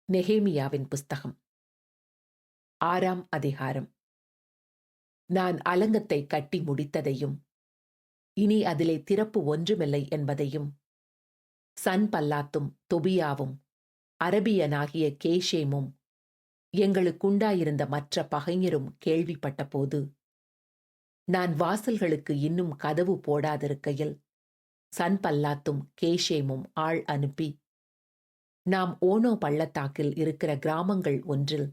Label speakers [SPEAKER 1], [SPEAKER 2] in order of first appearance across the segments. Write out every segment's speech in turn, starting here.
[SPEAKER 1] நெகேமியாவின் புஸ்தகம் 6ஆம் அதிகாரம். நான் அலங்கத்தை கட்டி முடித்ததையும் இனி அதிலே திறப்பு ஒன்றுமில்லை என்பதையும் சன்பல்லாத்தும் தொபியாவும் அரபியனாகிய கேஷேமும் எங்களுக்குண்டாயிருந்த மற்ற பகைஞரும் கேள்விப்பட்டபோது, நான் வாசல்களுக்கு இன்னும் கதவு போடாதிருக்கையில் சன்பல்லாத்தும் கேஷேமும் ஆள் அனுப்பி, நாம் ஓனோ பள்ளத்தாக்கில் இருக்கிற கிராமங்கள் ஒன்றில்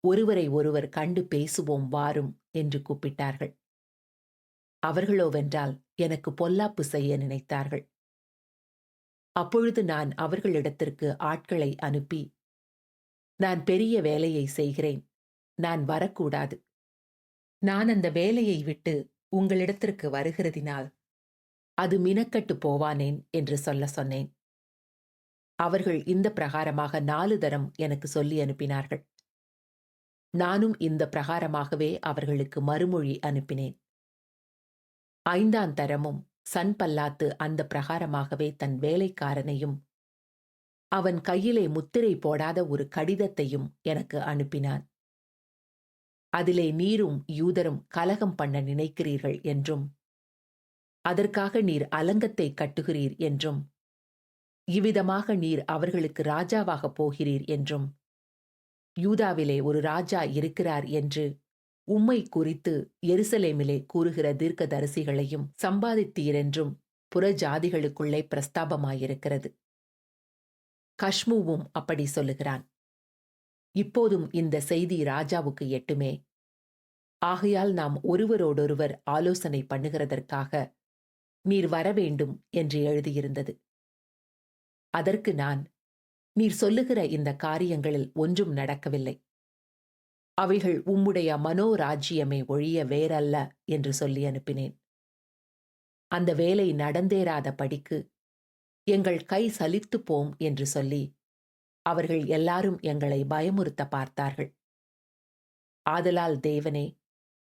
[SPEAKER 1] ஒருவரை ஒருவர் கண்டு பேசுவோம் வாரும் என்று கூப்பிட்டார்கள். அவர்களோவென்றால் எனக்கு பொல்லாப்பு செய்ய நினைத்தார்கள். அப்பொழுது நான் அவர்களிடத்திற்கு ஆட்களை அனுப்பி, நான் பெரிய வேலையை செய்கிறேன், நான் வரக்கூடாது. நான் அந்த வேலையை விட்டு உங்களிடத்திற்கு வருகிறதினால் அது மினக்கட்டு போவானேன் என்று சொன்னேன். அவர்கள் இந்த பிரகாரமாக 4 தரம் எனக்கு சொல்லி அனுப்பினார்கள். நானும் இந்த பிரகாரமாகவே அவர்களுக்கு மறுமொழி அனுப்பினேன். 5ஆம் தரமும் சன்பல்லாத்து அந்த பிரகாரமாகவே தன் வேலைக்காரனையும் அவன் கையிலே முத்திரை போடாத ஒரு கடிதத்தையும் எனக்கு அனுப்பினான். அதிலே நீரும் யூதரும் கலகம் பண்ண நினைக்கிறீர்கள் என்றும், அதற்காக நீர் அலங்கத்தை கட்டுகிறீர் என்றும், இவ்விதமாக நீர் அவர்களுக்கு ராஜாவாகப் போகிறீர் என்றும், யூதாவிலே ஒரு ராஜா இருக்கிறார் என்று உம்மை குறித்து எருசலேமிலே கூறுகிற தீர்க்கதரிசிகளையும் சம்பாதித்தீரென்றும் புறஜாதிகளுக்குள்ளே பிரஸ்தாபமாயிருக்கிறது. கஷ்மூவும் அப்படி சொல்லுகிறான். இப்போதும் இந்த செய்தி ராஜாவுக்கு எட்டுமே. ஆகையால் நாம் ஒருவரோடொருவர் ஆலோசனை பண்ணுகிறதற்காக நீர் வரவேண்டும் என்று எழுதியிருந்தது. அதற்கு நான், நீர் சொல்லுகிற இந்த காரியங்களில் ஒன்றும் நடக்கவில்லை. அவைகள் உம்முடைய மனோராஜ்யமே ஒழிய வேறல்ல என்று சொல்லி அனுப்பினேன். அந்த வேலை நடந்தேறாத படிக்கு எங்கள் கை சலித்துப் போம் என்று சொல்லி அவர்கள் எல்லாரும் எங்களை பயமுறுத்த பார்த்தார்கள். ஆதலால் தேவனே,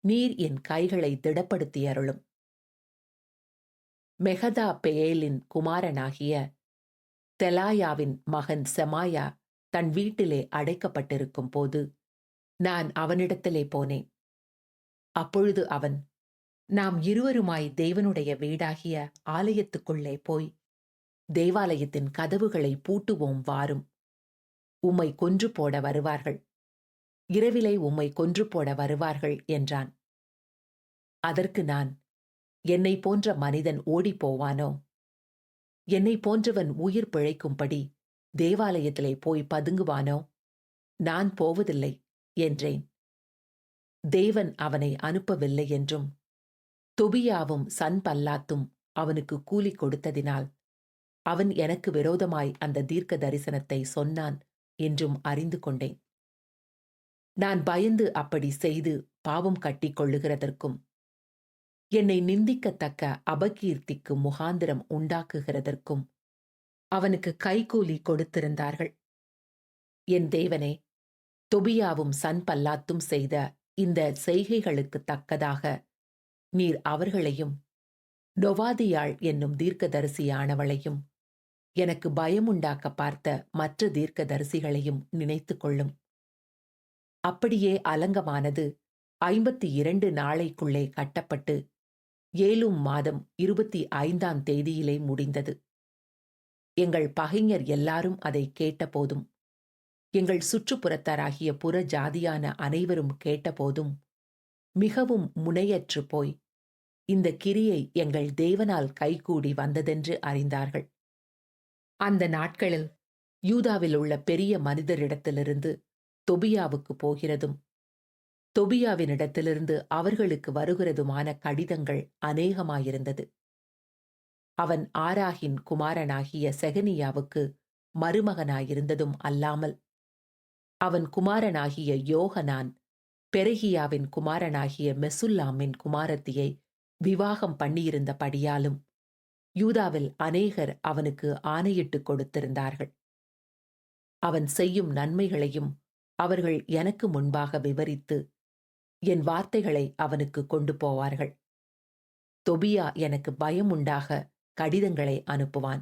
[SPEAKER 1] நீர் என் கைகளை திடப்படுத்தி அருளும். மெகதா பெயேலின் குமாரனாகிய தெலாயாவின் மகன் செமாயா தன் வீட்டிலே அடைக்கப்பட்டிருக்கும் போது நான் அவனிடத்திலே போனேன். அப்பொழுது அவன், நாம் இருவருமாய் தேவனுடைய வீடாகிய ஆலயத்துக்குள்ளே போய் தேவாலயத்தின் கதவுகளை பூட்டுவோம் வாரும். உம்மை கொன்று போட வருவார்கள், இரவிலே உம்மை கொன்று போட வருவார்கள் என்றான். அதற்கு நான், என்னை போன்ற மனிதன் ஓடிப்போவானோ? என்னை போன்றவன் உயிர் பிழைக்கும்படி தேவாலயத்திலே போய் பதுங்குவானோ? நான் போவதில்லை என்றேன். தேவன் அவனை அனுப்பவில்லை என்றும், தொபியாவும் சன்பல்லாத்தும் அவனுக்கு கூலி கொடுத்ததினால் அவன் எனக்கு விரோதமாய் அந்த தீர்க்க தரிசனத்தை சொன்னான் என்றும் அறிந்து கொண்டேன். நான் பயந்து அப்படி செய்து பாவம் கட்டிக் கொள்ளுகிறதற்கும், என்னை நிந்திக்கத்தக்க அபகீர்த்திக்கு முகாந்திரம் உண்டாக்குகிறதற்கும் அவனுக்கு கைகூலி கொடுத்திருந்தார்கள். என் தேவனே, தொபியாவும் சன்பல்லாத்தும் செய்த இந்த செய்கைகளுக்கு தக்கதாக நீர் அவர்களையும் நொவாதியாள் என்னும் தீர்க்கதரிசியானவளையும் எனக்கு பயமுண்டாக்க பார்த்த மற்ற தீர்க்கதரிசிகளையும் நினைத்து கொள்ளும். அப்படியே அலங்கமானது 52 நாளைக்குள்ளே கட்டப்பட்டு ஏலும் மாதம் 25ஆம் தேதியிலே முடிந்தது. எங்கள் பகைஞர் எல்லாரும் அதை கேட்டபோதும், எங்கள் சுற்றுப்புறத்தாராகிய புற ஜாதியான அனைவரும் கேட்டபோதும் மிகவும் முனையற்று போய் இந்த கிரியை எங்கள் தேவனால் கைகூடி வந்ததென்று அறிந்தார்கள். அந்த நாட்களில் யூதாவில் உள்ள பெரிய மனிதரிடத்திலிருந்து தொபியாவுக்கு போகிறதும் தொபியாவினிடத்திலிருந்து அவர்களுக்கு வருகிறதுமான கடிதங்கள் அநேகமாயிருந்தது. அவன் ஆராகின் குமாரனாகிய செகனியாவுக்கு மருமகனாயிருந்ததும் அல்லாமல், அவன் குமாரனாகிய யோகனான் பெரகியாவின் குமாரனாகிய மெசுல்லாமின் குமாரத்தியை விவாகம் பண்ணியிருந்தபடியாலும் யூதாவில் அநேகர் அவனுக்கு ஆணையிட்டு கொடுத்திருந்தார்கள். அவன் செய்யும் நன்மைகளையும் அவர்கள் எனக்கு முன்பாக விவரித்து என் வார்த்தைகளை அவனுக்கு கொண்டு போவார்கள். தொபியா எனக்கு பயமுண்டாக கடிதங்களை அனுப்புவான்.